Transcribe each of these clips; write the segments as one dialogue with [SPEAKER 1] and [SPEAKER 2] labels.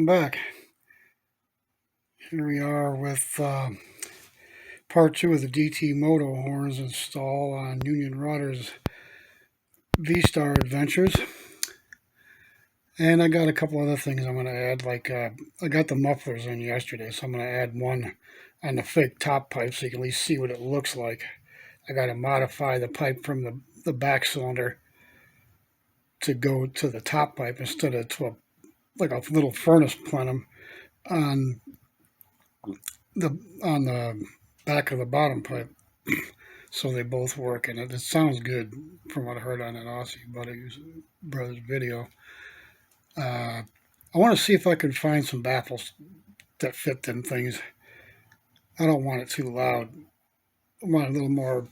[SPEAKER 1] welcome back. Here we are with part 2 of the DT Moto horns install on Unionrdr's V-Star adventures. And I got a couple other things I'm going to add, like I got the mufflers in yesterday, so I'm going to add one on the fake top pipe so you can at least see what it looks like. I got to modify the pipe from the back cylinder to go to the top pipe instead of to like a little furnace plenum on the back of the bottom pipe, so they both work, and it sounds good from what I heard on an Aussie brother's video. I want to see if I can find some baffles that fit them things. I don't want it too loud. I want a little more.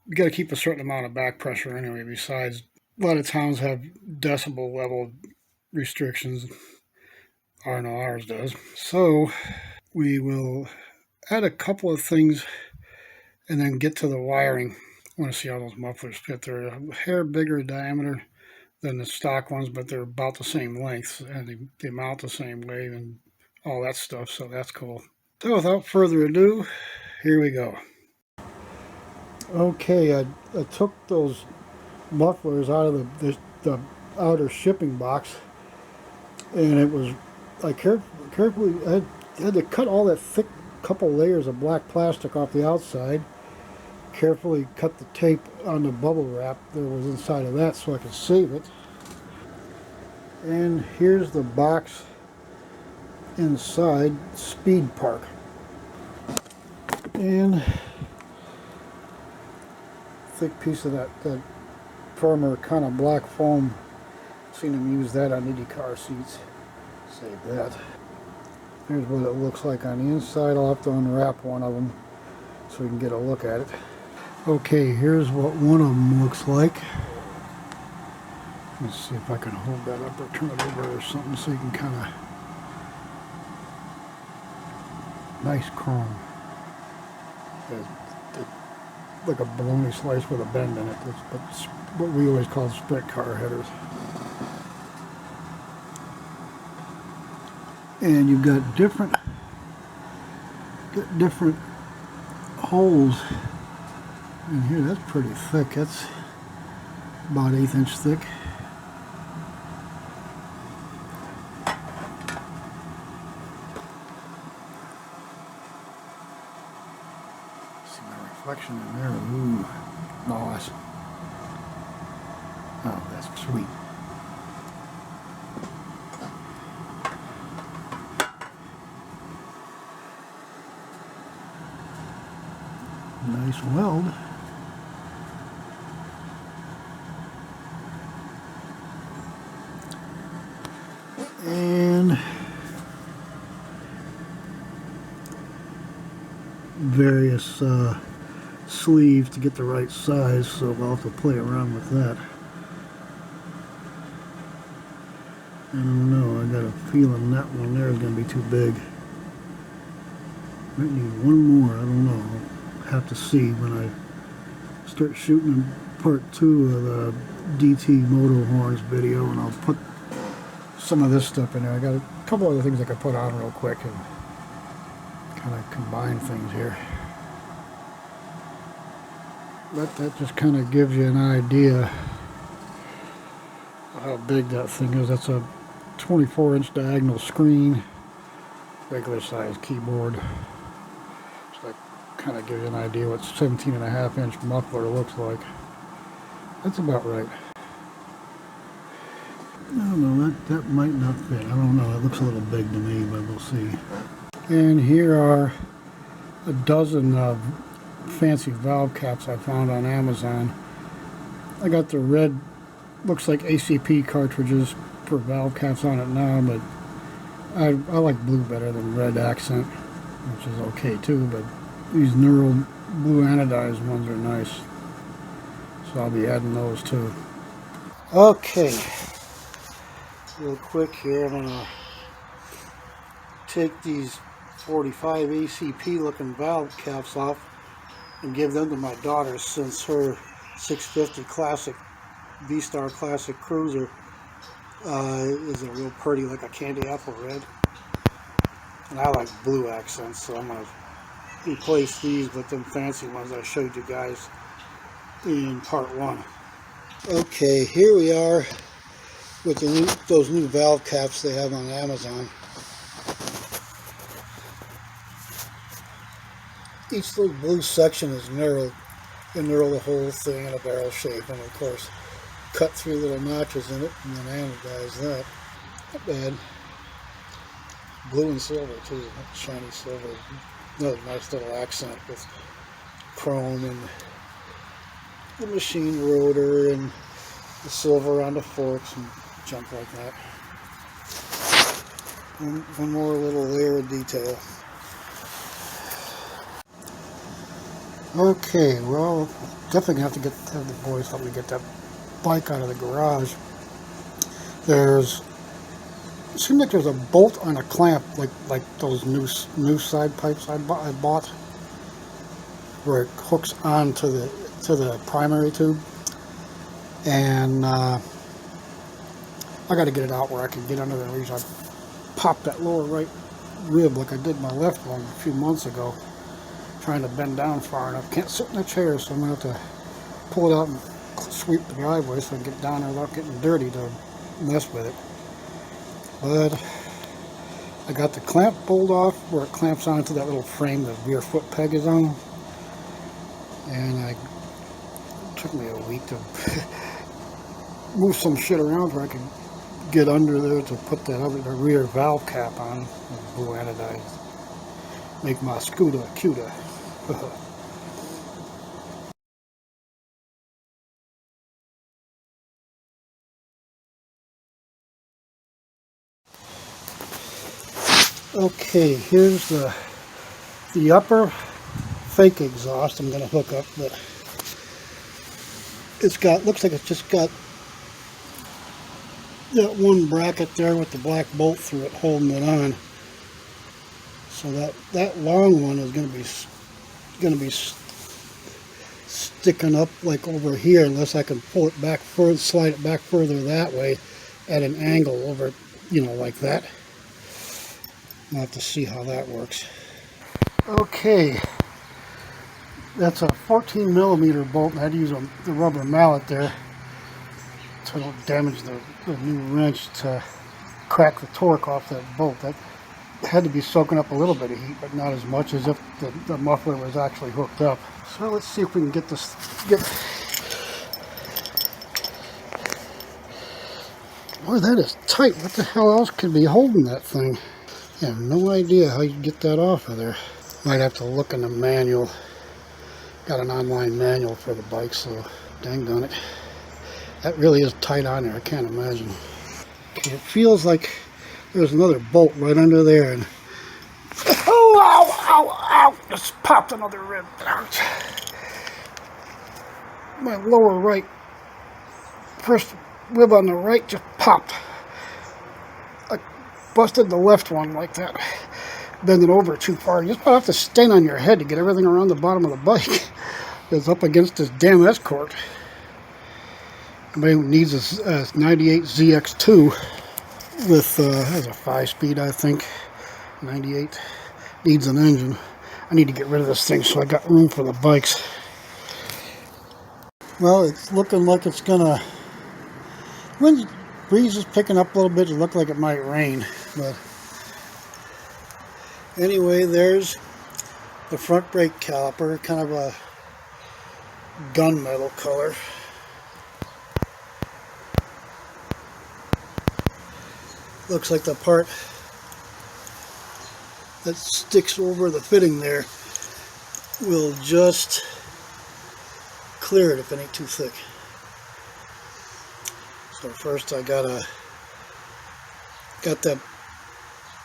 [SPEAKER 1] You got to keep a certain amount of back pressure anyway. Besides, a lot of towns have decibel level restrictions. I know ours does. So we will add a couple of things and then get to the wiring. I want to see how those mufflers fit. They're a hair bigger diameter than the stock ones, but they're about the same length, and they mount the same way and all that stuff, so that's cool. So without further ado, here we go. Okay, I took those mufflers out of the outer shipping box, and it was, I carefully I had to cut all that thick couple layers of black plastic off the outside, carefully cut the tape on the bubble wrap that was inside of that so I could save it. And here's the box inside Speed Park. And thick piece of that firmer kind of black foam. Seen them use that on Indy car seats. Save that. Here's what it looks like on the inside. I'll have to unwrap one of them so we can get a look at it. Okay, here's what one of them looks like. Let's see if I can hold that up or turn it over or something so you can kind of... Nice chrome. Like a bologna slice with a bend in it. That's what we always call sprint car headers. And you've got different holes in here. That's pretty thick. That's about 1/8 inch thick. See my reflection in there. Ooh, nice. Oh, that's sweet. Nice weld. And various sleeves to get the right size, so I'll have to play around with that. I don't know, I got a feeling that one there is going to be too big. Might need one more, I don't know. I'll have to see when I start shooting part 2 of the DT Moto horns video, and I'll put some of this stuff in there. I got a couple other things I could put on real quick and kind of combine things here. But that just kind of gives you an idea of how big that thing is. That's a 24-inch diagonal screen, regular size keyboard. So that kind of gives you an idea what 17.5-inch muffler looks like. That's about right. I don't know, that might not fit. I don't know, it looks a little big to me, but we'll see. And here are a dozen fancy valve caps I found on Amazon. I got the red, looks like ACP cartridges for valve caps on it now, but I like blue better than red accent, which is okay too, but these neural blue anodized ones are nice. So I'll be adding those too. Okay, real quick here, I'm gonna take these 45 ACP looking valve caps off and give them to my daughter, since her 650 Classic V-Star Classic Cruiser is a real pretty, like a candy apple red. And I like blue accents, so I'm going to replace these with them fancy ones I showed you guys in part 1. Okay, here we are with those new valve caps they have on Amazon. Each little blue section is narrowed. They narrow the whole thing in a barrel shape, and of course cut 3 little notches in it and then anodize that. Not bad. Blue and silver too, shiny silver. Another nice little accent with chrome and the machine rotor and the silver on the forks and junk like that. One more little layer of detail. Okay, well, definitely gonna have to have the boys help me get that bike out of the garage. It seems like there's a bolt on a clamp, like those new side pipes I bought, where it hooks on to the primary tube, and I got to get it out where I can get under there and reach. I popped that lower right rib like I did my left one a few months ago, trying to bend down far enough. Can't sit in a chair, so I'm gonna have to pull it out and sweep the driveway so I can get down there without getting dirty to mess with it. But I got the clamp bolt off where it clamps onto that little frame the rear foot peg is on, and it took me a week to move some shit around where I could get under there to put the rear valve cap on, blue anodized, make my scooter cuter. Okay, here's the upper fake exhaust I'm going to hook up, but looks like it's just got that one bracket there with the black bolt through it holding it on. So that long one is going to be sticking up like over here, unless I can pull it back further, slide it back further that way at an angle over, like that. I'll have to see how that works. Okay, that's a 14 millimeter bolt, and I had to use the rubber mallet there so I don't damage the new wrench to crack the torque off that bolt. That had to be soaking up a little bit of heat, but not as much as if the muffler was actually hooked up. So let's see if we can get this. Boy, that is tight. What the hell else could be holding that thing? I have no idea how you get that off of there. Might have to look in the manual. Got an online manual for the bike, so dang on it. That really is tight on there. I can't imagine. Okay, it feels like there's another bolt right under there, and oh, ow, ow, ow! Just popped another rib. Ouch. My lower right, first rib on the right just popped. I busted the left one like that. Bend it over too far. You just have to stand on your head to get everything around the bottom of the bike. It's up against this damn Escort. Anybody who needs a 98 ZX2 with has a 5-speed, I think. 98 needs an engine. I need to get rid of this thing so I got room for the bikes. Well, it's looking like it's gonna. Wind breeze is picking up a little bit. It looked like it might rain, but anyway, there's the front brake caliper, kind of a gunmetal color. Looks like the part that sticks over the fitting there will just clear it if it ain't too thick. So first I got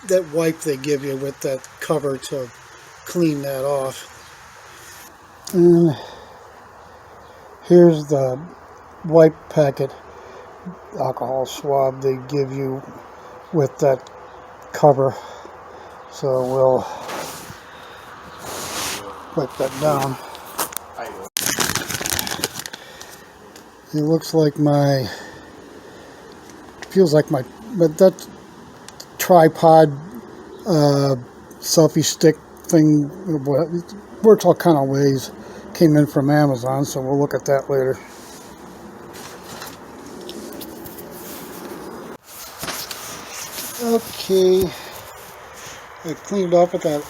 [SPEAKER 1] that wipe they give you with that cover to clean that off. And here's the wipe packet, alcohol swab they give you with that cover. So we'll wipe that down. It looks like feels like but that tripod selfie stick thing. It works all kind of ways. Came in from Amazon, so we'll look at that later. Okay, I cleaned up with that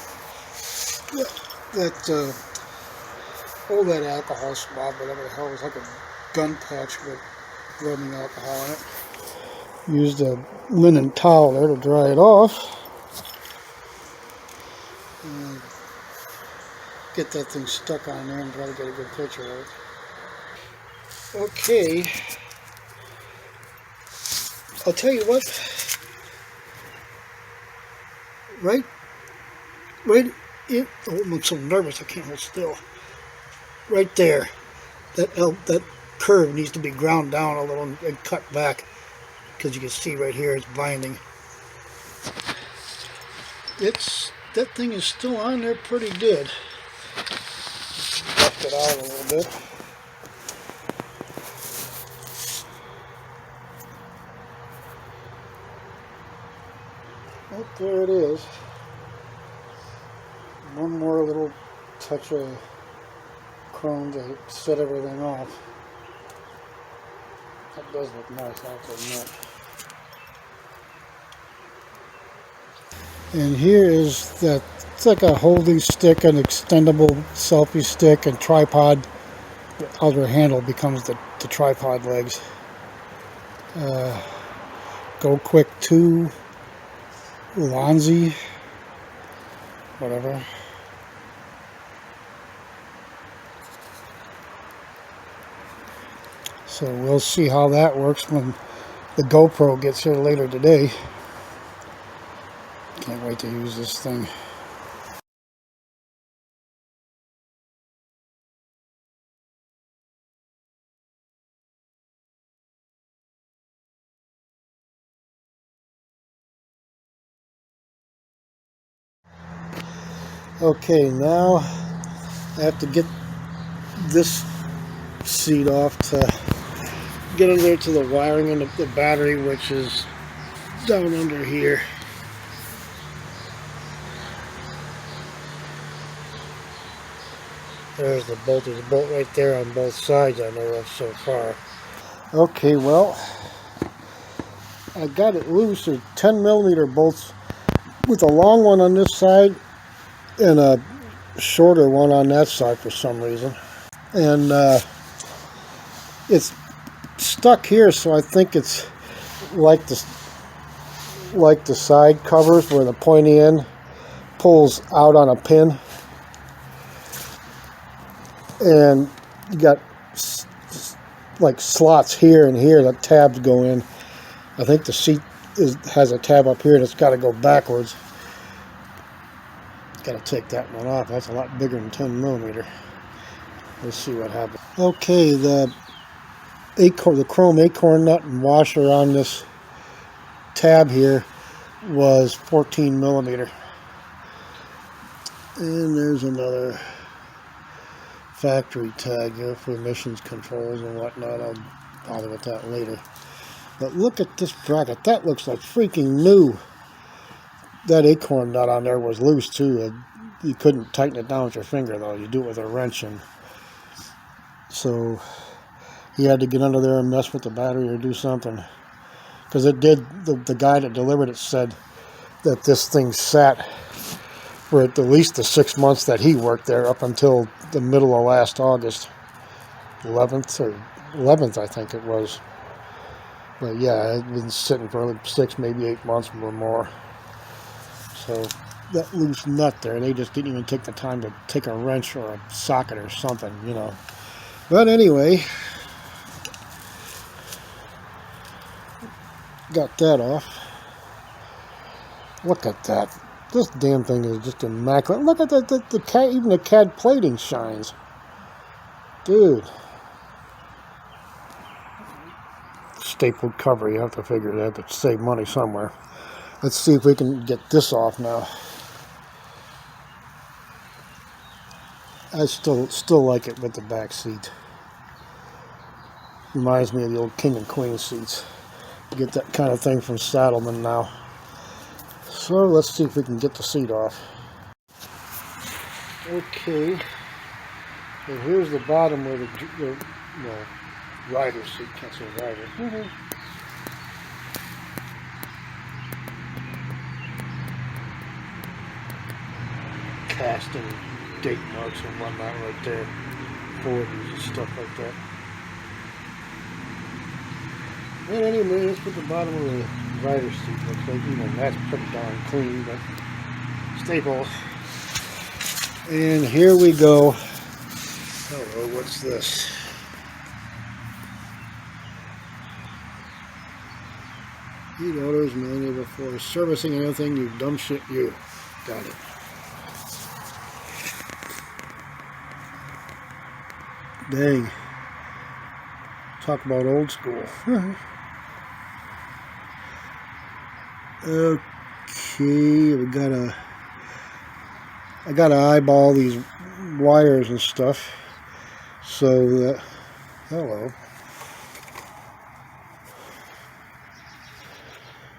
[SPEAKER 1] alcohol swab, whatever the hell, it was like a gun patch with rubbing alcohol in it. Used a linen towel there to dry it off. And get that thing stuck on there and try to get a good picture of it. Okay, I'll tell you what, right, oh, I'm so nervous I can't hold still. Right there, that curve needs to be ground down a little and cut back, because you can see right here it's binding. That thing is still on there pretty good. Buff it out a little bit. Oh, there it is. One more little touch of chrome to set everything off. That does look nice, I have to admit. And here is that, it's like a holding stick, an extendable selfie stick and tripod. The other handle becomes the tripod legs. Go Quick 2, Lonzi, whatever. So we'll see how that works when the GoPro gets here later today. Can't wait to use this thing. Okay, now I have to get this seat off to get in there to the wiring and the battery, which is down under here. There's the bolt. There's a bolt right there on both sides I know of so far. Okay, well, I got it loose. There's 10mm bolts with a long one on this side and a shorter one on that side for some reason. And it's stuck here, so I think it's like the side covers where the pointy end pulls out on a pin. And you got like slots here and here that tabs go in. I think the seat has a tab up here and it's got to go backwards. Got to take that one off. That's a lot bigger than 10mm. Let's see what happens. Okay, the chrome acorn nut and washer on this tab here was 14mm. And there's another factory tag here for emissions controls and whatnot. I'll bother with that later. But look at this bracket. That looks like freaking new. That acorn nut on there was loose too. You couldn't tighten it down with your finger though. You do it with a wrench. And so he had to get under there and mess with the battery or do something. Because it did, the guy that delivered it said that this thing sat for at least the 6 months that he worked there, up until the middle of last August, 11th I think it was. But yeah, it had been sitting for like 6, maybe 8 months or more. So that loose nut there, they just didn't even take the time to take a wrench or a socket or something, you know. But anyway, got that off. Look at that. This damn thing is just immaculate. Look at that, even the CAD plating shines. Dude. Stapled cover, you have to figure that to save money somewhere. Let's see if we can get this off now. I still like it with the back seat. Reminds me of the old King and Queen seats. You get that kind of thing from Saddlemen now. So let's see if we can get the seat off. Okay, and here's the bottom where the well, rider seat, can't say rider. Casting date marks and whatnot right there, 40s and stuff like that. And anyway, that's what the bottom of the rider seat looks like. You know, that's pretty darn clean, but stable. And here we go. Hello, what's this? Heat orders manual before servicing anything, you dumb shit, you. Got it. Dang. Talk about old school. Okay, I gotta eyeball these wires and stuff. So that, hello.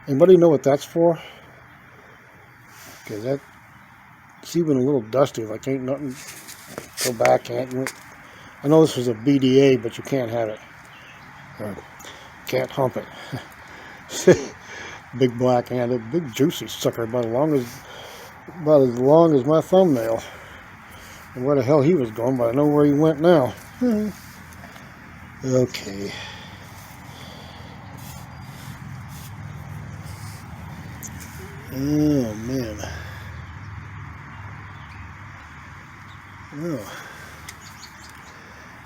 [SPEAKER 1] Anybody know what that's for? Okay, it's even a little dusty, like ain't nothing. Go back and I know this was a BDA, but you can't have it. Or can't hump it. Big black-handed, big juicy sucker, about as long as my thumbnail. And where the hell he was going, but I know where he went now. Okay. Oh man.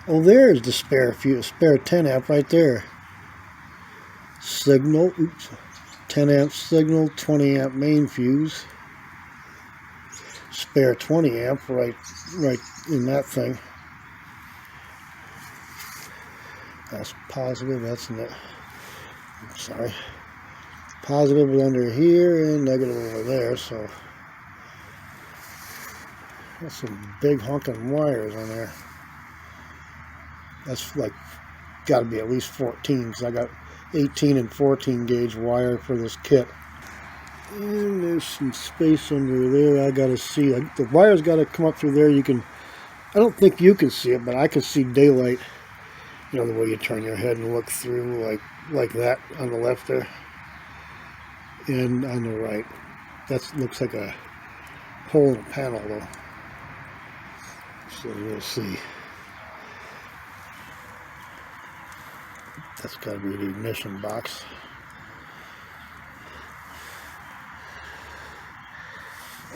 [SPEAKER 1] Oh, there's the spare 10 amp right there. Signal, 10 amp signal, 20 amp main fuse. Spare 20 amp right in that thing. That's positive, that's in it. I'm sorry. Positive under here and negative over there, so that's some big honking wires on there. That's like got to be at least 14, because I got 18 and 14 gauge wire for this kit. And there's some space under there. I got to see. The wire's got to come up through there. I don't think you can see it, but I can see daylight. You know, the way you turn your head and look through like that on the left there. And on the right. That looks like a hole in a panel though. So we'll see. That's got to be the ignition box.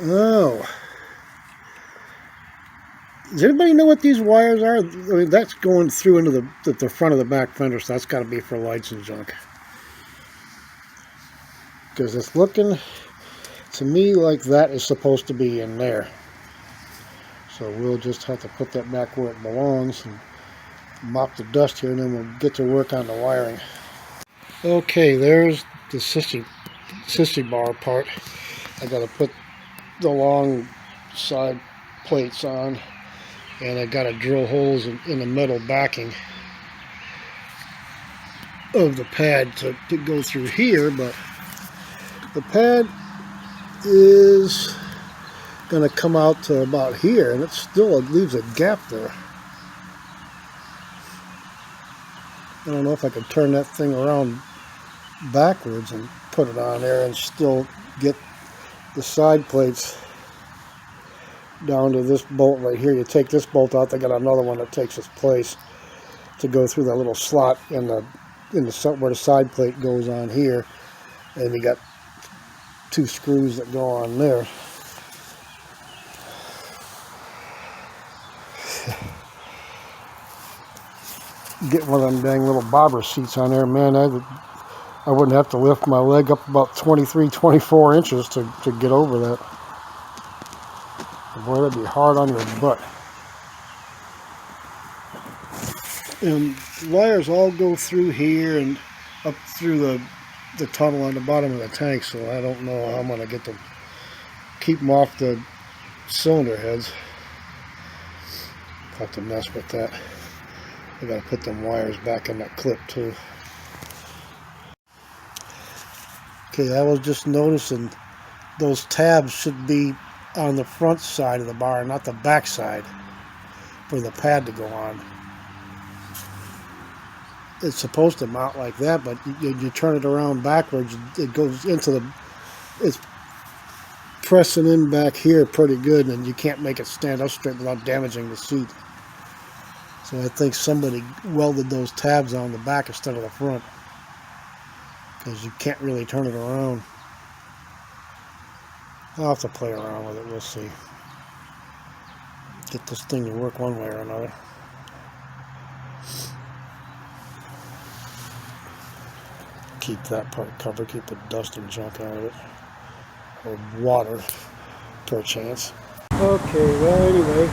[SPEAKER 1] Oh. Does anybody know what these wires are? I mean, that's going through into the front of the back fender, so that's got to be for lights and junk. Because it's looking to me like that is supposed to be in there. So we'll just have to put that back where it belongs and mop the dust here, and then we'll get to work on the wiring. Okay, there's the sissy bar part. I got to put the long side plates on, and I got to drill holes in the metal backing of the pad to go through here, but the pad is going to come out to about here, and it still leaves a gap there. I don't know if I can turn that thing around backwards and put it on there and still get the side plates down to this bolt right here. You take this bolt out, they got another one that takes its place to go through that little slot in the where the side plate goes on here, and you got 2 screws that go on there. Get one of them dang little bobber seats on there, man. I wouldn't have to lift my leg up about 23, 24 inches to get over that. Boy, that'd be hard on your butt. And wires all go through here and up through the tunnel on the bottom of the tank, so I don't know how I'm going to keep them off the cylinder heads. I'll have to mess with that. I got to put them wires back in that clip too. Okay, I was just noticing those tabs should be on the front side of the bar, not the back side, for the pad to go on. It's supposed to mount like that, but you turn it around backwards, it goes into the, it's pressing in back here pretty good, and you can't make it stand up straight without damaging the seat. So I think somebody welded those tabs on the back instead of the front, because you can't really turn it around. I'll have to play around with it, we'll see. Get this thing to work one way or another. Keep that part covered, keep the dust and junk out of it. Or water, per chance. Okay, well anyway,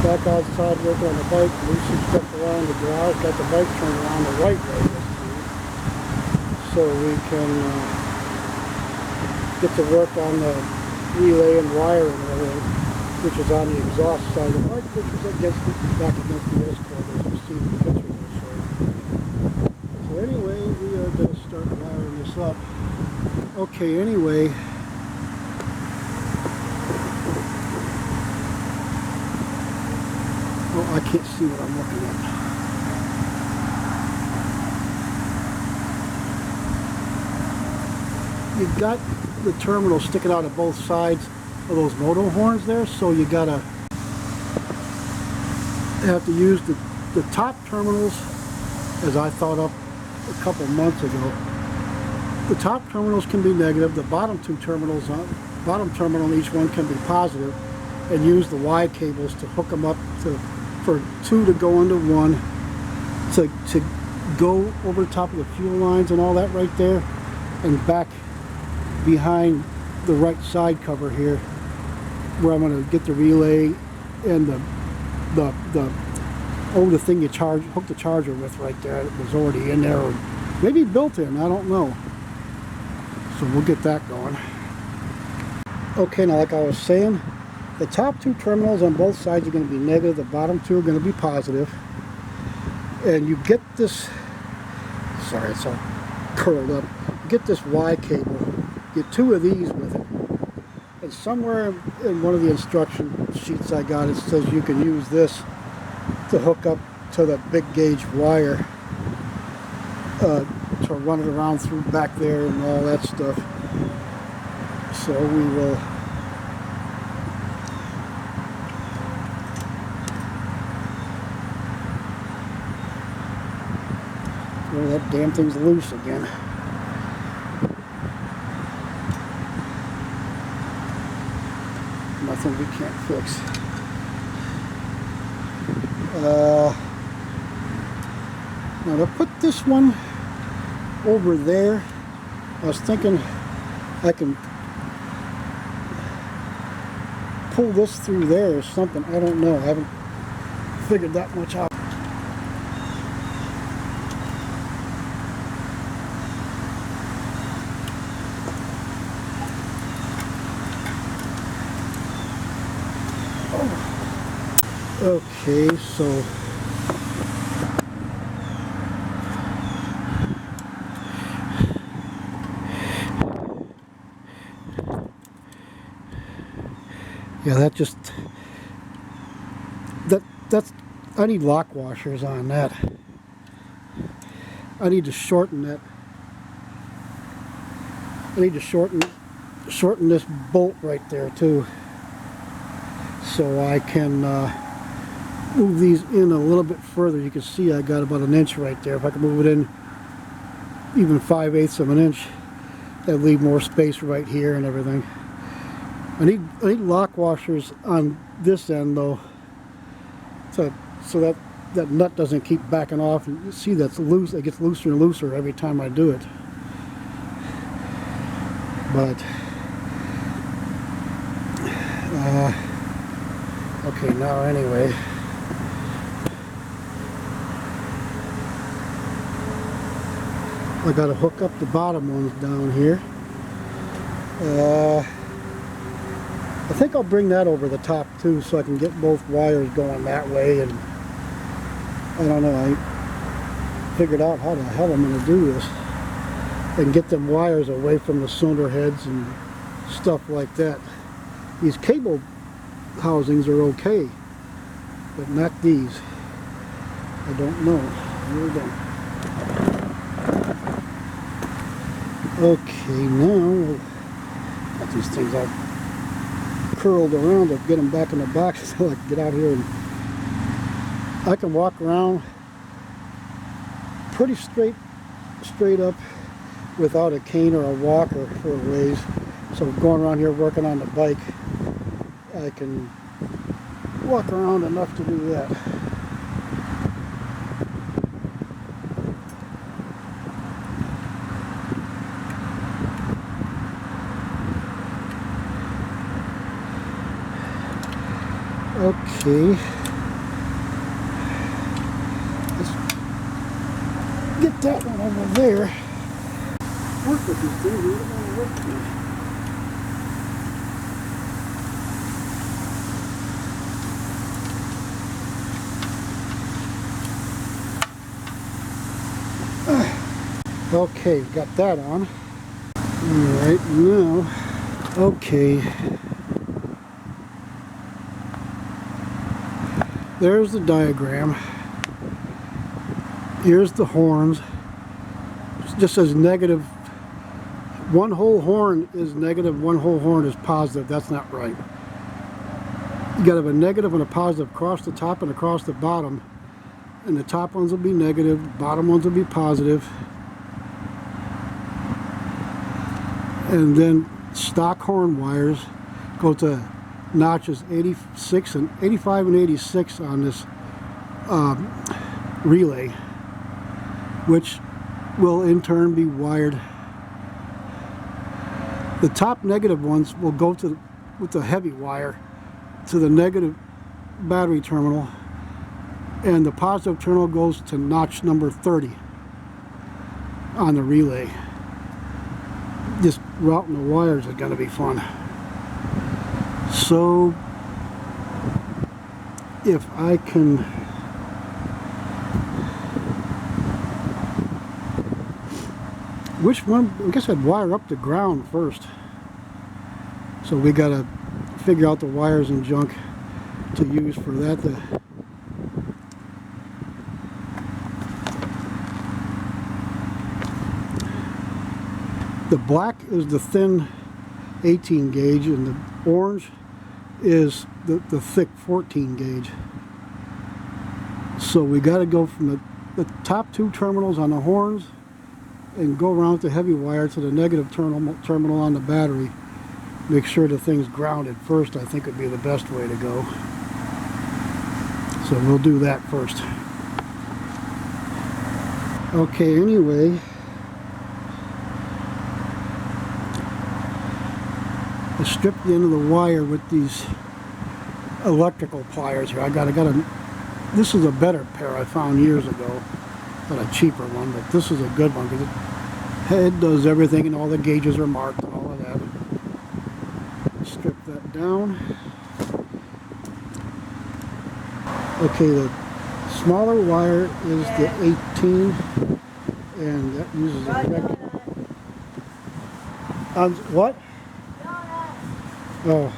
[SPEAKER 1] back outside working on the bike, Lucy stepped around the garage, got the bike turned around the right way this time. So we can get to work on the relay and wire and everything, which is on the exhaust side of the bike, which was back against the S-cord, as you see in the picture there. So anyway, we are going to start wiring this up. Okay, anyway, oh, I can't see what I'm looking at. You've got the terminal sticking out of both sides of those Moto horns there, so you gotta have to use the top terminals, as I thought up a couple months ago. The top terminals can be negative, the bottom two terminals, bottom terminal on each one can be positive, and use the Y cables to hook them up for two to go into one, to go over the top of the fuel lines and all that right there, and back behind the right side cover here, where I'm going to get the relay and the thing you hook the charger with right there. It was already in there, or maybe built in, I don't know. So we'll get that going. Okay, now like I was saying, the top two terminals on both sides are going to be negative, the bottom two are going to be positive. And you get this, sorry, it's all curled up. You get this Y cable, get two of these with it. And somewhere in one of the instruction sheets I got, it says you can use this to hook up to the big gauge wire, to run it around through back there and all that stuff. So we will well, that damn thing's loose again. Nothing we can't fix. Now to put this one over there, I was thinking I can pull this through there or something. I don't know. I haven't figured that much out. Okay, so yeah, that's I need lock washers on that. I need to shorten that. I need to shorten this bolt right there too, so I can move these in a little bit further. You can see I got about an inch right there. If I can move it in even 5/8 of an inch, that'd leave more space right here and everything. I need lock washers on this end though, so that nut doesn't keep backing off. And you see that's loose. It gets looser and looser every time I do it. But okay, now anyway, I got to hook up the bottom ones down here. I think I'll bring that over the top too, so I can get both wires going that way. And I don't know, I figured out how the hell I'm going to do this and get them wires away from the cylinder heads and stuff like that. These cable housings are okay, but not these. I don't know. I really don't. Okay, now we'll got these things all curled around to get them back in the box so I can get out here and I can walk around pretty straight up without a cane or a walker for a ways. So going around here working on the bike, I can walk around enough to do that. Okay, let's get that one over there. Work with these things, we don't want to work with them. Okay, got that on. Alright, now, okay. There's the diagram. Here's the horns. It just says negative. One whole horn is negative, one whole horn is positive. That's not right. You gotta have a negative and a positive across the top and across the bottom. And the top ones will be negative, the bottom ones will be positive. And then stock horn wires go to notches 86 and 85 and 86 on this relay, which will in turn be wired. The top negative ones will go to with the heavy wire to the negative battery terminal, and the positive terminal goes to notch number 30 on the relay. Just routing the wires is going to be fun. So if I can which one, I guess I'd wire up the ground first. So we got to figure out the wires and junk to use for that. The black is the thin 18 gauge and the orange is the thick 14 gauge. So we got to go from the top two terminals on the horns and go around with the heavy wire to the negative terminal on the battery. Make sure the thing's grounded first, I think would be the best way to go. So we'll do that first. Okay, anyway, I stripped the end of the wire with these electrical pliers here. I got a this is a better pair I found years ago, not a cheaper one, but this is a good one because it does everything and all the gauges are marked and all of that. Strip that down. Okay, the smaller wire is the 18, and that uses a red. What? Oh.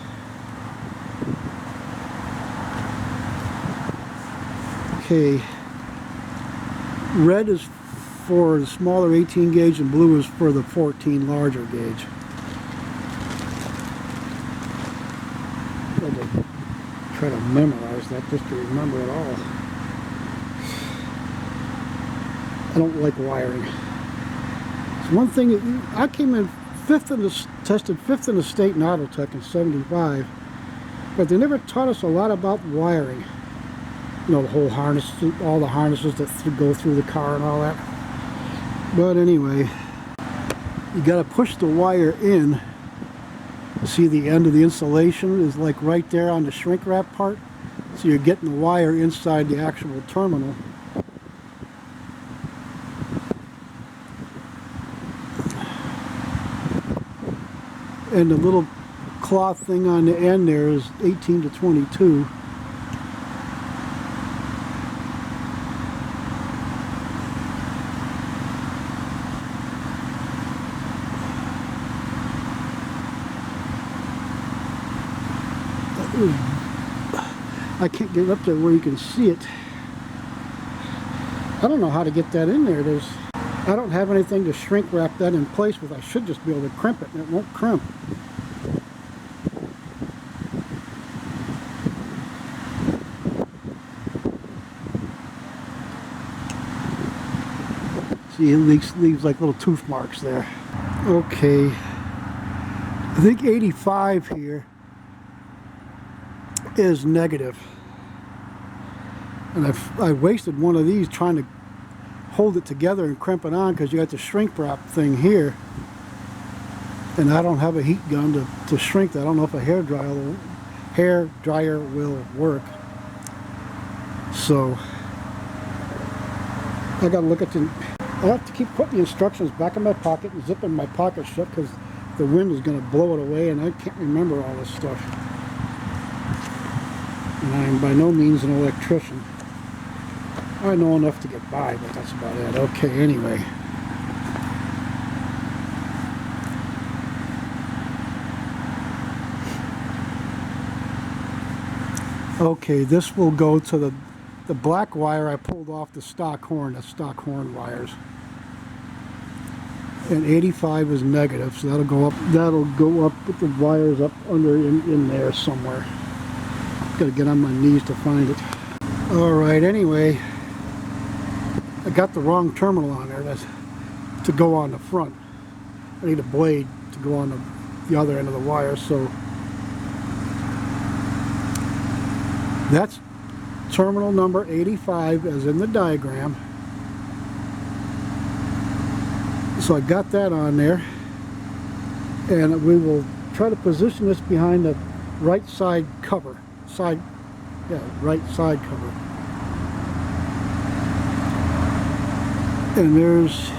[SPEAKER 1] Okay. Red is for the smaller 18 gauge and blue is for the 14 larger gauge. I had to try to memorize that just to remember it all. I don't like wiring. It's one thing, I came in tested fifth in the state in auto tech in '75, but they never taught us a lot about wiring. You know, the whole harness, all the harnesses that go through the car and all that. But anyway, you got to push the wire in. See, the end of the insulation is like right there on the shrink wrap part, so you're getting the wire inside the actual terminal. And the little cloth thing on the end there is 18 to 22. I can't get up there where you can see it. I don't know how to get that in there. I don't have anything to shrink wrap that in place with. I should just be able to crimp it and it won't crimp. See, it leaves like little tooth marks there. Okay, I think 85 here is negative. And I wasted one of these trying to hold it together and crimp it on, because you got the shrink wrap thing here. And I don't have a heat gun to shrink that. I don't know if a hair dryer will work. So I gotta look at I have to keep putting the instructions back in my pocket and zipping my pocket shut, because the wind is going to blow it away and I can't remember all this stuff. And I am by no means an electrician. I know enough to get by, but that's about it. Okay, anyway. Okay, this will go to the black wire I pulled off the stock horn wires. And 85 is negative, so that'll go up with the wires up under in there somewhere. Gotta get on my knees to find it. Alright, anyway, I got the wrong terminal on there to go on the front. I need a blade to go on the other end of the wire, so that's terminal number 85 as in the diagram. So I got that on there, and we will try to position this behind the right side cover. Right side cover. And there's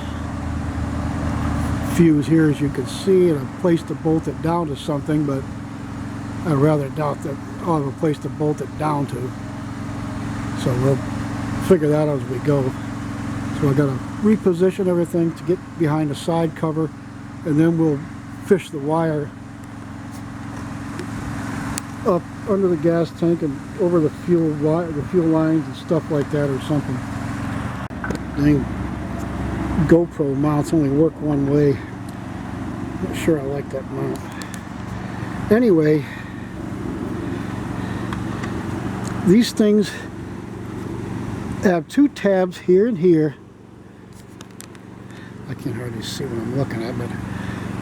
[SPEAKER 1] fuse here, as you can see, and I've placed to bolt it down to something, but I rather doubt that I'll have a place to bolt it down to. So we'll figure that out as we go. So I got to reposition everything to get behind the side cover, and then we'll fish the wire up under the gas tank and over the fuel lines and stuff like that, or something. Dang, GoPro mounts only work one way. Not sure I like that mount. Anyway, these things have two tabs here and here. I can't hardly see what I'm looking at, but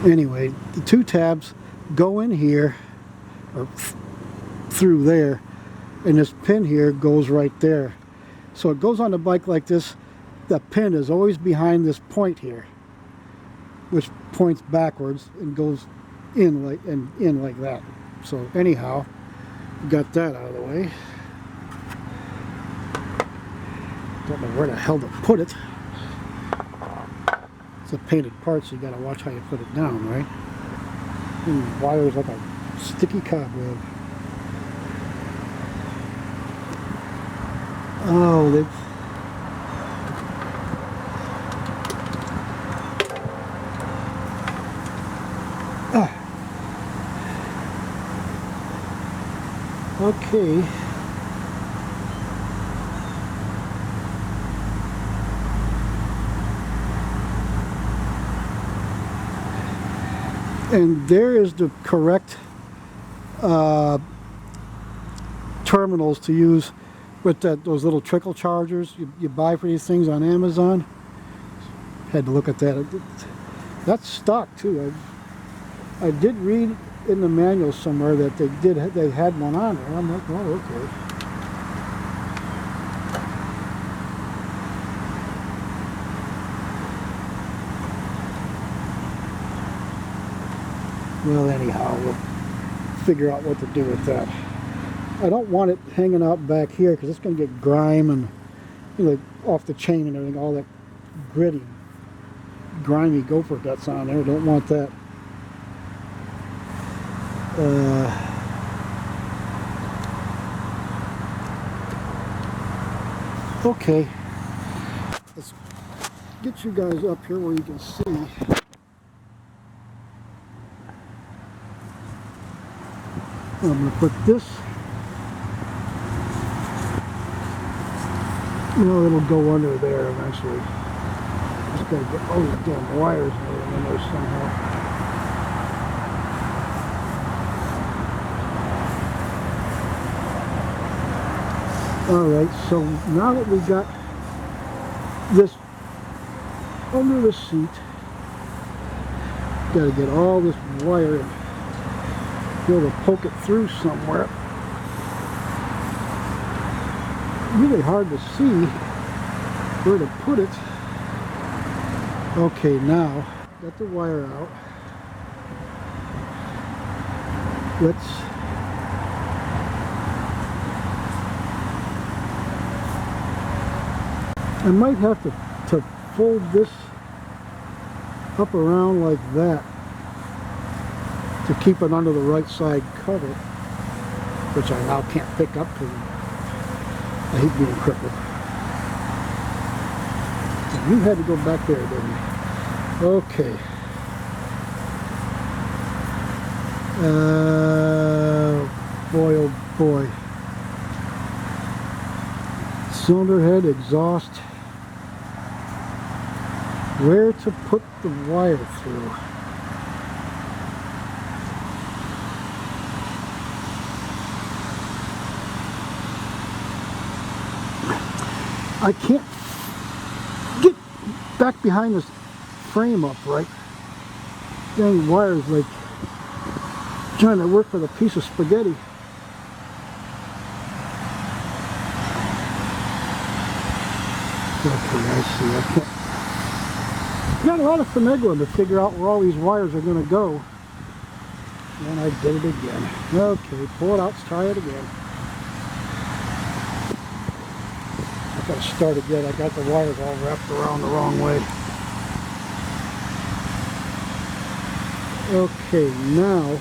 [SPEAKER 1] anyway, the two tabs go in here, or through there, and this pin here goes right there. So it goes on the bike like this. The pin is always behind this point here, which points backwards and goes in like that. So anyhow, got that out of the way. Don't know where the hell to put it. It's a painted part, so you gotta watch how you put it down, right? And the wire's like a sticky cobweb. Oh, they've... Okay. And there is the correct terminals to use with those little trickle chargers you buy for these things on Amazon. Had to look at that. That's stock too. I did read in the manual somewhere that they had one on there. I'm like, oh, okay. Well, anyhow, we'll figure out what to do with that. I don't want it hanging out back here because it's going to get grime and, you know, off the chain and everything, all that gritty, grimy gopher guts on there. Don't want that. Okay, let's get you guys up here where you can see. I'm going to put this No, it'll go under there eventually. Just gotta get all these damn wires in there somehow. Alright, so now that we got this under the seat, gotta get all this wire and be able to poke it through somewhere. Really hard to see where to put it. Okay, now got the wire out. I might have to fold this up around like that to keep it under the right side cover, which I now can't pick up because I hate being crippled. So you had to go back there, didn't you? Okay. Boy, oh boy. Cylinder head, exhaust. Where to put the wire through? I can't get back behind this frame upright. Dang wires like trying to work with a piece of spaghetti. Okay, I see. I can't. Got a lot of finagling to figure out where all these wires are going to go. And I did it again. Okay, pull it out, try it again. I gotta start again. I got the wires all wrapped around the wrong way. Okay, now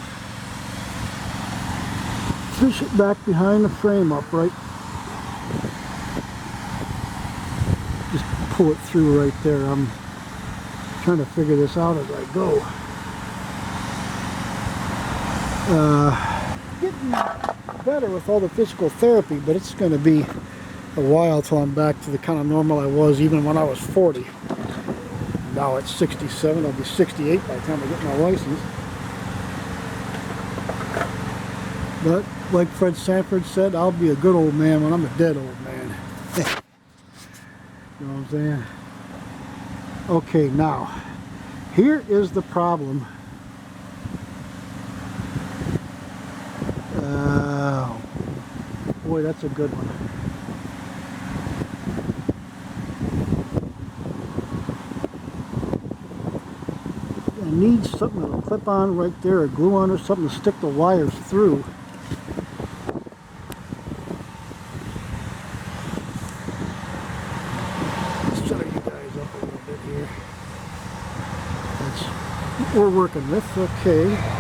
[SPEAKER 1] fish it back behind the frame upright. Just pull it through right there. I'm trying to figure this out as I go. Getting better with all the physical therapy, but it's going to be a while till I'm back to the kind of normal I was even when I was 40. Now at 67, I'll be 68 by the time I get my license. But like Fred Sanford said, I'll be a good old man when I'm a dead old man. You know what I'm saying? Okay, now here is the problem. Boy, that's a good one. I need something to clip on right there, or glue on, or something to stick the wires through. Let's shut you guys up a little bit here. That's what we're working with. Okay.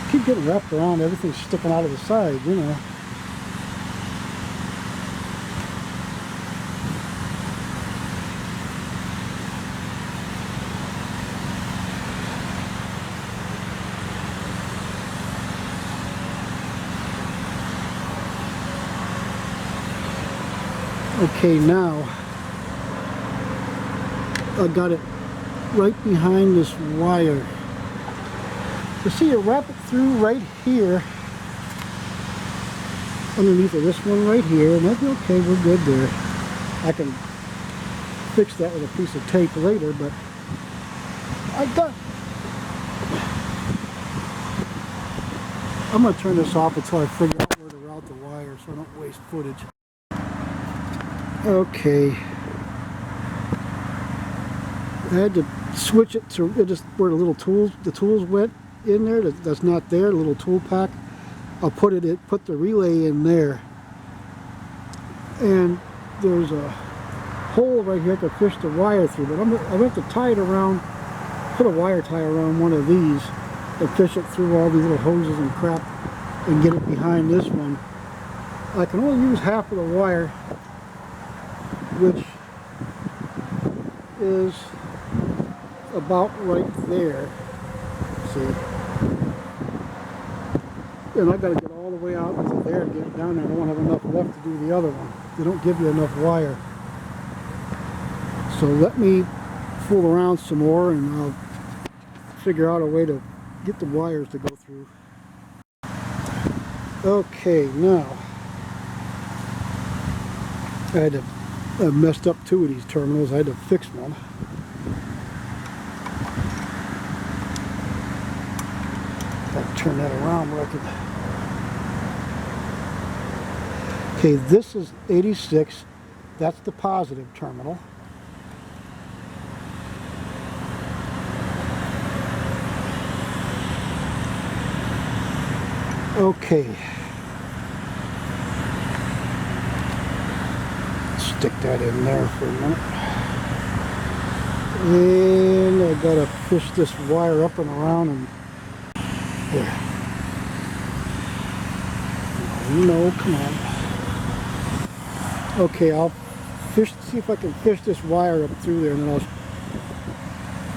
[SPEAKER 1] Keep getting wrapped around, everything's sticking out of the side, you know. Okay, now I got it right behind this wire. You see, you wrap it through right here, underneath of this one right here, and that'll be okay, we're good there. I can fix that with a piece of tape later, but I'm going to turn this off until I figure out where to route the wire so I don't waste footage. Okay. I had to switch it to just where the tools went in there. That's not there. The little tool pack. I'll put the relay in there, and there's a hole right here I can fish the wire through. But I'm gonna have to tie it around, put a wire tie around one of these, and fish it through all these little hoses and crap, and get it behind this one I can only use half of the wire, which is about right there. See? And I got to get all the way out to there to get down there. I don't have enough left to do the other one. They don't give you enough wire. So let me fool around some more and I'll figure out a way to get the wires to go through. Okay, now I messed up two of these terminals. I had to fix one. I'll turn that around where I could. Okay, this is 86. That's the positive terminal. Okay. Stick that in there for a minute. And I gotta push this wire up and around and there. No, come on. Okay, I'll see if I can fish this wire up through there, and then I'll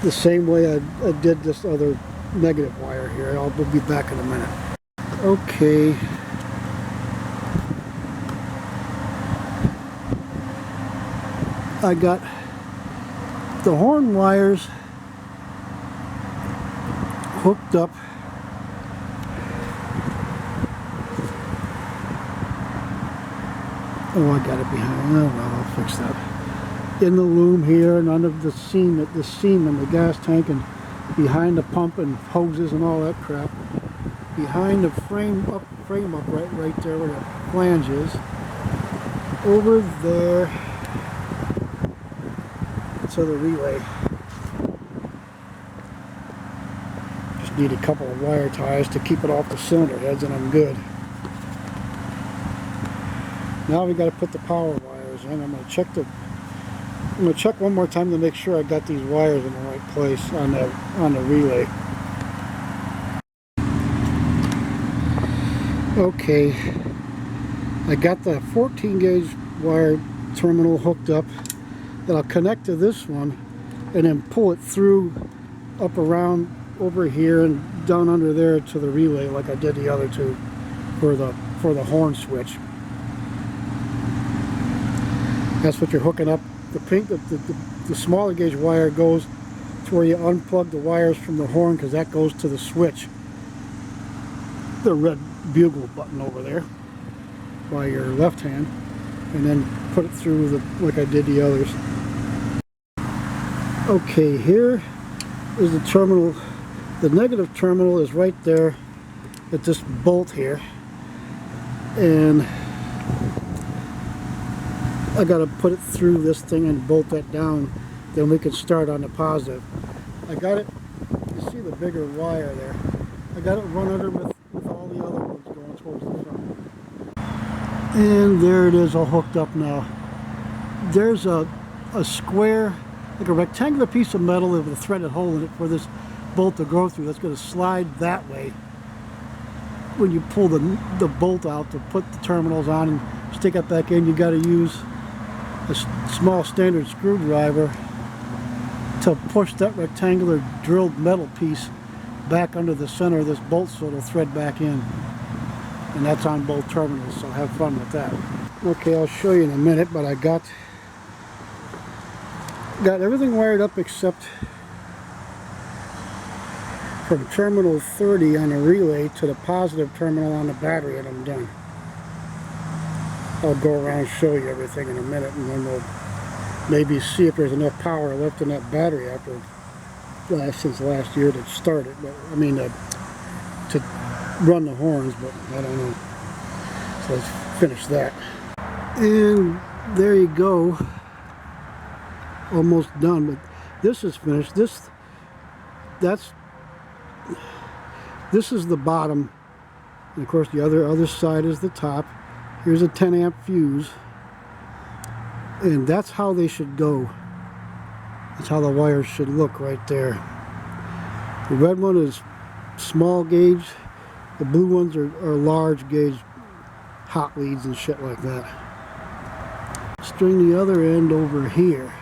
[SPEAKER 1] the same way I did this other negative wire here. We'll be back in a minute. Okay. I got the horn wires hooked up. Oh, I got it behind. Oh, well, I'll fix that. In the loom here and under the seam in the gas tank and behind the pump and hoses and all that crap. Behind the frame up right there where the flange is. Over there to the relay. Just need a couple of wire ties to keep it off the cylinder heads and I'm good. Now we got to put the power wires in. I'm going to check one more time to make sure I got these wires in the right place on the relay. Okay, I got the 14 gauge wire terminal hooked up that I'll connect to this one and then pull it through up around over here and down under there to the relay like I did the other two for the horn switch. That's what you're hooking up. The smaller gauge wire goes to where you unplug the wires from the horn because that goes to the switch. The red bugle button over there by your left hand, and then put it through like I did the others. Okay, here is the terminal. The negative terminal is right there at this bolt here, and I gotta put it through this thing and bolt that down, then we can start on the positive. I got it, you see the bigger wire there, I got it run under with all the other ones going towards the front. And there it is all hooked up now. There's a square, like a rectangular piece of metal with a threaded hole in it for this bolt to go through. That's going to slide that way. When you pull the bolt out to put the terminals on and stick it back in, you got to use a small standard screwdriver to push that rectangular drilled metal piece back under the center of this bolt so it'll thread back in. And that's on both terminals, so have fun with that. Okay, I'll show you in a minute, but I got everything wired up except from terminal 30 on the relay to the positive terminal on the battery, and I'm done. I'll go around and show you everything in a minute, and then we'll maybe see if there's enough power left in that battery since last year to start it. But I mean to run the horns, but I don't know. So let's finish that. And there you go. Almost done, but this is finished. This is the bottom, and of course the other side is the top. Here's a 10 amp fuse, and that's how they should go. That's how the wires should look right there. The red one is small gauge, the blue ones are large gauge hot leads and shit like that. String the other end over here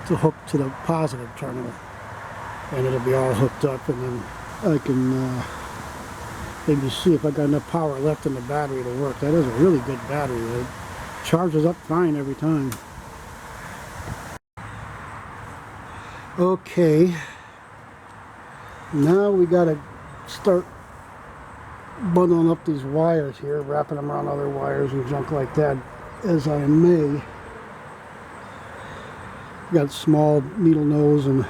[SPEAKER 1] to hook to the positive terminal, and it'll be all hooked up, and then I can maybe see if I got enough power left in the battery to work. That is a really good battery. It charges up fine every time. Okay, now we gotta start bundling up these wires here, wrapping them around other wires and junk like that as I may. Got small needle nose and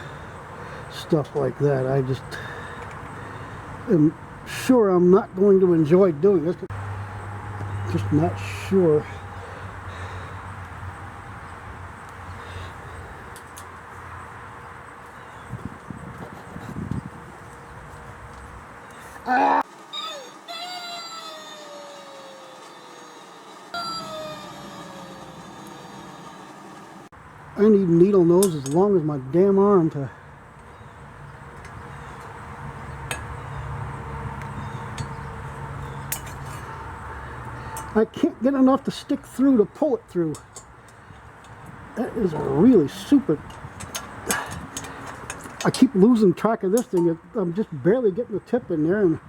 [SPEAKER 1] stuff like that. I just am sure I'm not going to enjoy doing this. Just not sure. I need needle nose as long as my damn arm to I can't get enough to stick through to pull it through. That is a really super... I keep losing track of this thing. I'm just barely getting the tip in there, and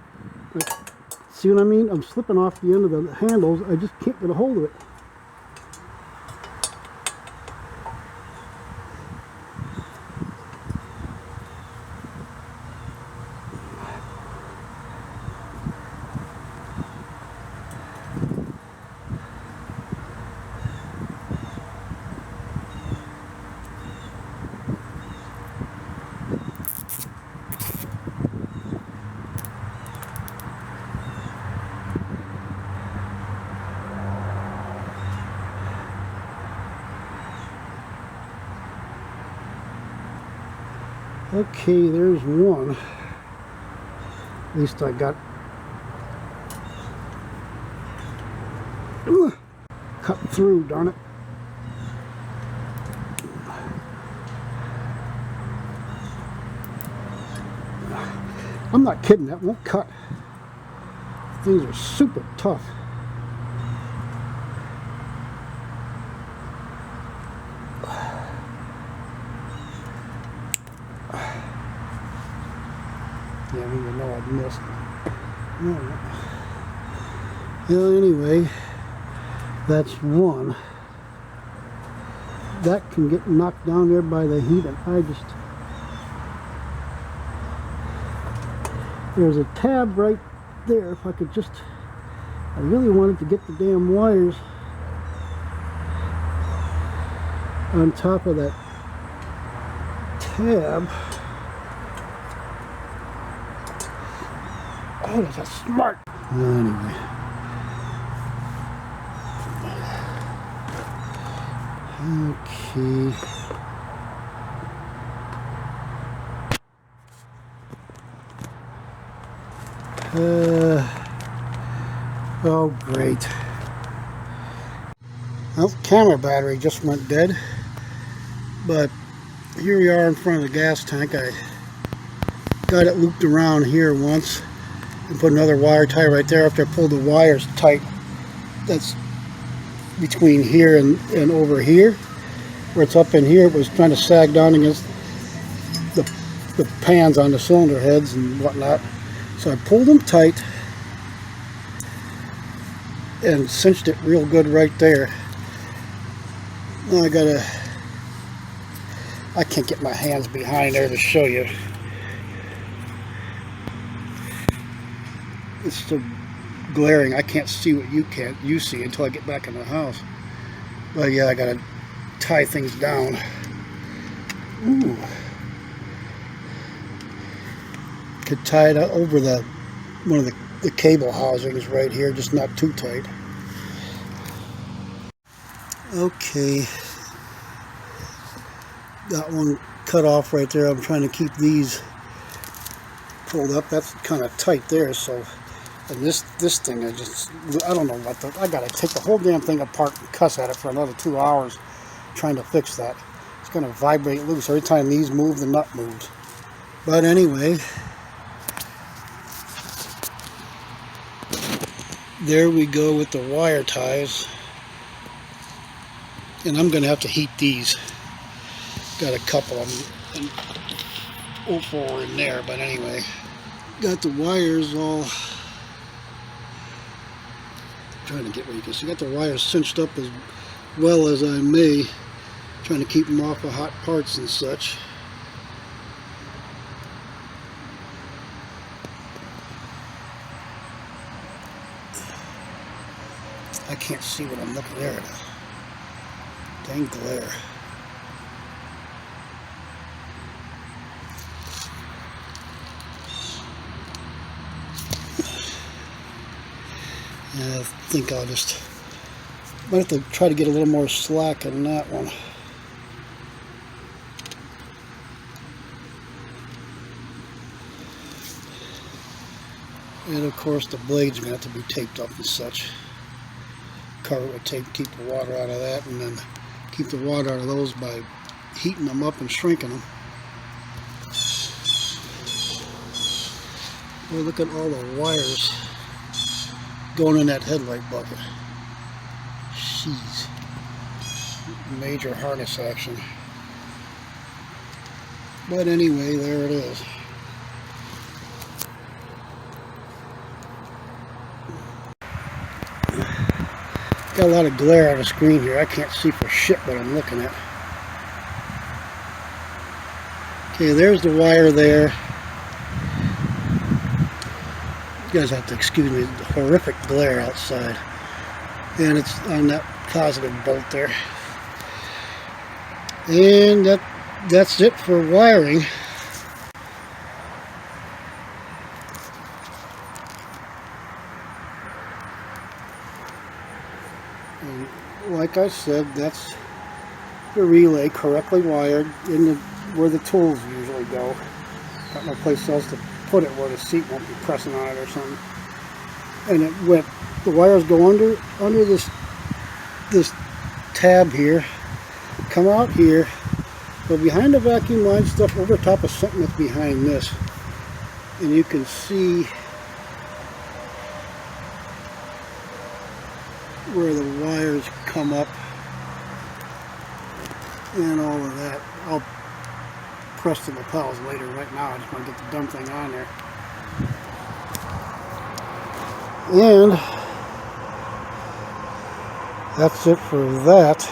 [SPEAKER 1] see what I mean? I'm slipping off the end of the handles. I just can't get a hold of it. Okay, there's one. At least I got cut through, darn it. I'm not kidding, that won't cut. These are super tough. Yeah, I don't even know I missed. Well, anyway, that's one. That can get knocked down there by the heat, and there's a tab right there. If I could just, I really wanted to get the damn wires on top of that tab. Oh, that's smart. Anyway. Okay. Oh, great. Well, the camera battery just went dead. But here we are in front of the gas tank. I got it looped around here once and put another wire tie right there after I pulled the wires tight. That's between here and over here. Where it's up in here, it was trying to sag down against the pans on the cylinder heads and whatnot. So I pulled them tight and cinched it real good right there. Now I can't get my hands behind there to show you. It's so glaring, I can't see what you see until I get back in the house. But yeah, I gotta tie things down. Ooh. Could tie it over one of the cable housings right here, just not too tight. Okay, got one cut off right there. I'm trying to keep these pulled up. That's kind of tight there. So, and this thing, I don't know what I gotta take the whole damn thing apart and cuss at it for another 2 hours trying to fix that. It's gonna vibrate loose every time these move. The nut moves. But anyway. there we go with the wire ties. And I'm going to have to heat these. Got a couple of them. And 04 in there, but anyway. Got the wires all... trying to get where you can see. Got the wires cinched up as well as I may. Trying to keep them off of hot parts and such. I can't see what I'm looking there at. Dang glare. I think I'll just might have to try to get a little more slack in that one. And of course the blade's going to have to be taped up and such. Cover it with tape, keep the water out of that, and then keep the water out of those by heating them up and shrinking them. Well, look at all the wires going in that headlight bucket. Jeez. Major harness action. But anyway, there it is. Got a lot of glare on the screen here. I can't see for shit what I'm looking at. Okay, there's the wire there. You guys have to excuse me, the horrific glare outside. And it's on that positive bolt there. And that's it for wiring. And like I said, that's the relay correctly wired in where the tools usually go. Got no place else to put it where the seat won't be pressing on it or something. And it went. The wires go under this tab here, come out here, go behind the vacuum line stuff over top of something that's behind this, and you can see where the wires come up and all of that. I'll press the lapels later. Right now I just want to get the dumb thing on there. And that's it for that.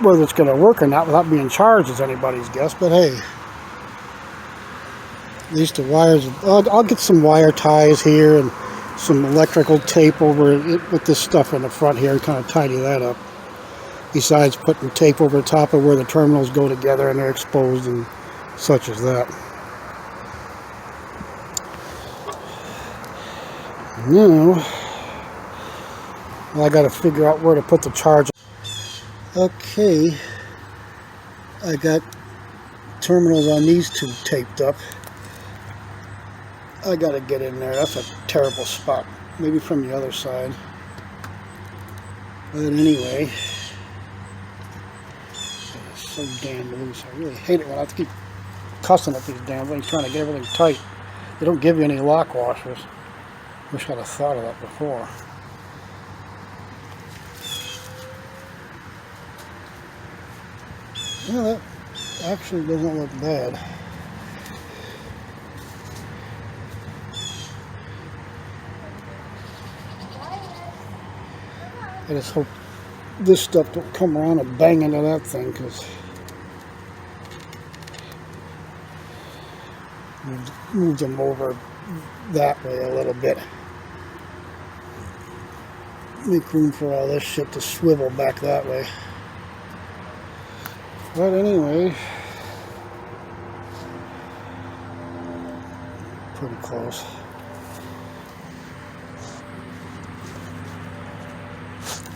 [SPEAKER 1] Whether it's going to work or not without being charged is anybody's guess, but hey, at least the wires, I'll get some wire ties here and some electrical tape over it with this stuff in the front here and kind of tidy that up. Besides putting tape over the top of where the terminals go together and they're exposed and such as that. Now, I got to figure out where to put the charger. Okay, I got terminals on these two taped up. I got to get in there. That's a terrible spot. Maybe from the other side. But anyway, it's so damn loose. I really hate it when I have to keep cussing at these damn things, trying to get everything tight. They don't give you any lock washers. Wish I'd have thought of that before. Yeah, that actually doesn't look bad. I just hope this stuff don't come around and bang into that thing, because move them over that way a little bit. Make room for all this shit to swivel back that way. But anyway, pretty close.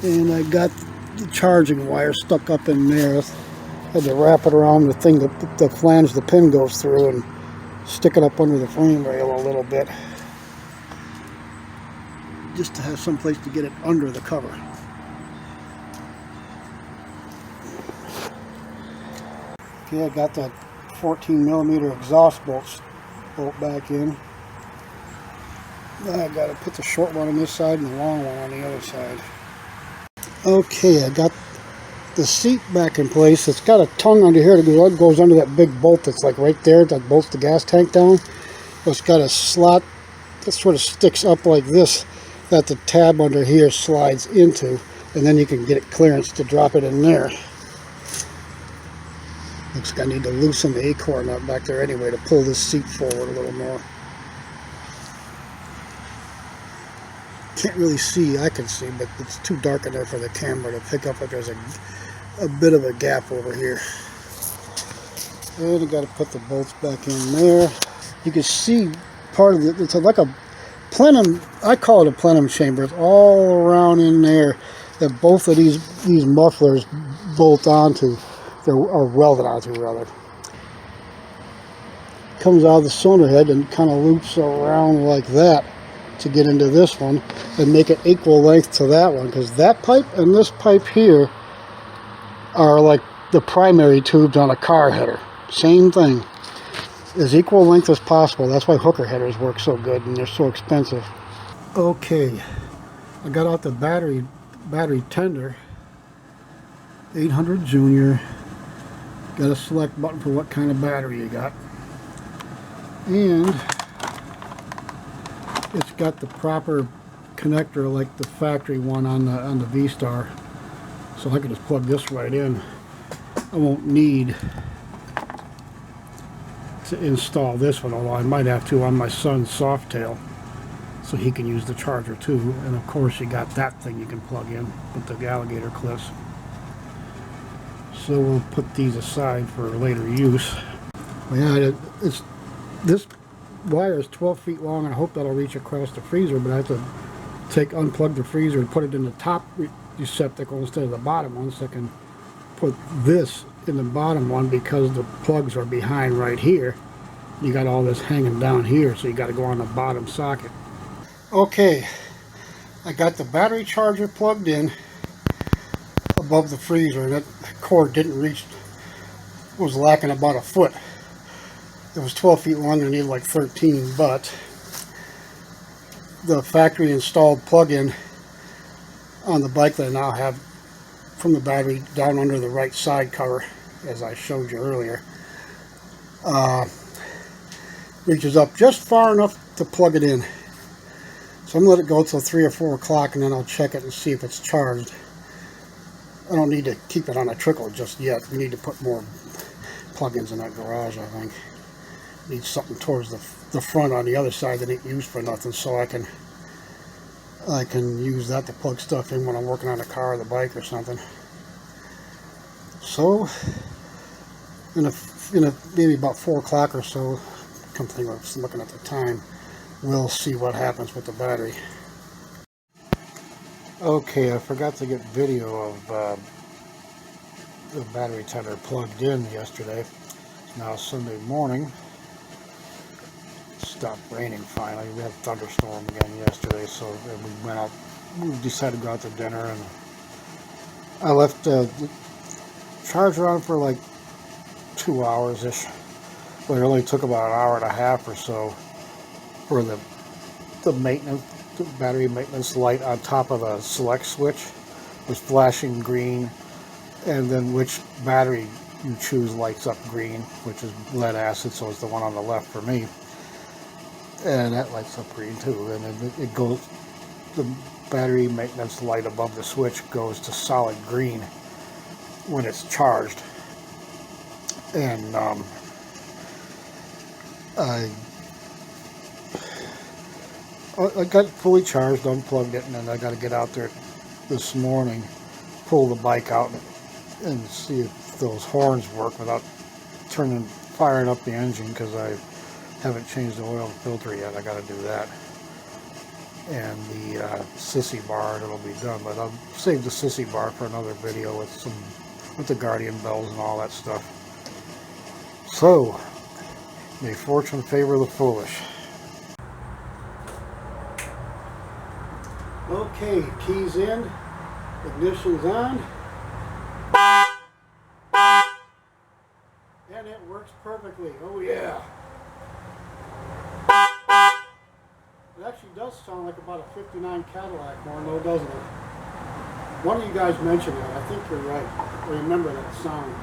[SPEAKER 1] And I got the charging wire stuck up in there. Had to wrap it around the thing that the flange the pin goes through and stick it up under the frame rail a little bit, just to have some place to get it under the cover. Okay, I got that 14mm exhaust bolt back in. Now I got to put the short one on this side and the long one on the other side. Okay, I got the seat back in place. It's got a tongue under here that goes under that big bolt that's like right there that bolts the gas tank down. It's got a slot that sort of sticks up like this that the tab under here slides into, and then you can get it clearance to drop it in there. Looks like I need to loosen the acorn nut back there anyway to pull this seat forward a little more. Can't really see, I can see, but it's too dark in there for the camera to pick up that there's a bit of a gap over here. And I got to put the bolts back in there. You can see part of it, it's like a plenum, I call it a plenum chamber. It's all around in there that both of these mufflers bolt onto, or welded onto rather. Comes out of the cylinder head and kind of loops around like that to get into this one and make it equal length to that one, because that pipe and this pipe here are like the primary tubes on a car header. Same thing. As equal length as possible. That's why hooker headers work so good and they're so expensive. Okay, I got out the battery tender, 800 Junior. Got a select button for what kind of battery you got, and it's got the proper connector like the factory one on the V-Star, so I can just plug this right in. I won't need to install this one, although I might have to on my son's Softail, so he can use the charger too. And of course you got that thing you can plug in with the alligator clips. So we'll put these aside for later use. But yeah, this wire is 12 feet long, and I hope that'll reach across the freezer, but I have to unplug the freezer and put it in the top receptacle instead of the bottom one, so I can put this in the bottom one because the plugs are behind right here. You got all this hanging down here, so you got to go on the bottom socket. Okay, I got the battery charger plugged in above the freezer. That cord didn't reach, was lacking about a foot. It was 12 feet long and needed like 13, but the factory installed plug-in on the bike that I now have from the battery down under the right side cover, as I showed you earlier, reaches up just far enough to plug it in. So I'm going to let it go till 3 or 4 o'clock, and then I'll check it and see if it's charged. I don't need to keep it on a trickle just yet. We need to put more plug-ins in that garage, I think. Need something towards the front on the other side that ain't used for nothing, so I can use that to plug stuff in when I'm working on the car or the bike or something. So in a maybe about 4 o'clock or so, come think of it, looking at the time, we'll see what happens with the battery. Okay, I forgot to get video of the battery tender plugged in yesterday. It's now Sunday morning. It stopped raining finally. We had a thunderstorm again yesterday, so we went out. We decided to go out to dinner, and I left the charger on for like 2 hours-ish. But it only took about an hour and a half or so for the battery maintenance light on top of the select switch was flashing green, and then which battery you choose lights up green, which is lead acid, so it's the one on the left for me, and that lights up green too. And then it goes, the battery maintenance light above the switch goes to solid green when it's charged. And I got fully charged, unplugged it, and then I got to get out there this morning, pull the bike out and see if those horns work without firing up the engine, because I haven't changed the oil filter yet. I got to do that. And the sissy bar, it'll be done, but I'll save the sissy bar for another video with the Guardian bells and all that stuff. So, may fortune favor the foolish. Okay, keys in, ignition's on, and it works perfectly. Oh yeah. It actually does sound like about a 59 Cadillac more, though, doesn't it? One of you guys mentioned that. I think you're right. I remember that sound.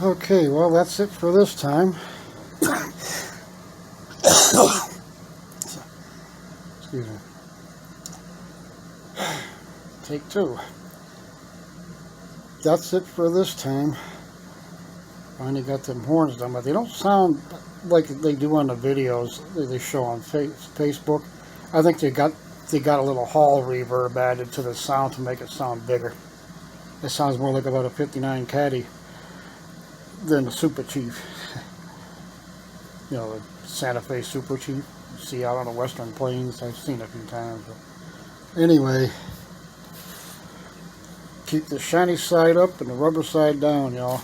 [SPEAKER 1] Okay, well, that's it for this time. Excuse me. Take two. That's it for this time. Finally got them horns done, but they don't sound like they do on the videos they show on Facebook. I think they got a little hall reverb added to the sound to make it sound bigger. It sounds more like about a 59 Caddy than the Super Chief. You know, the Santa Fe Super Chief. You see out on the Western Plains. I've seen it a few times. But anyway, keep the shiny side up and the rubber side down, y'all.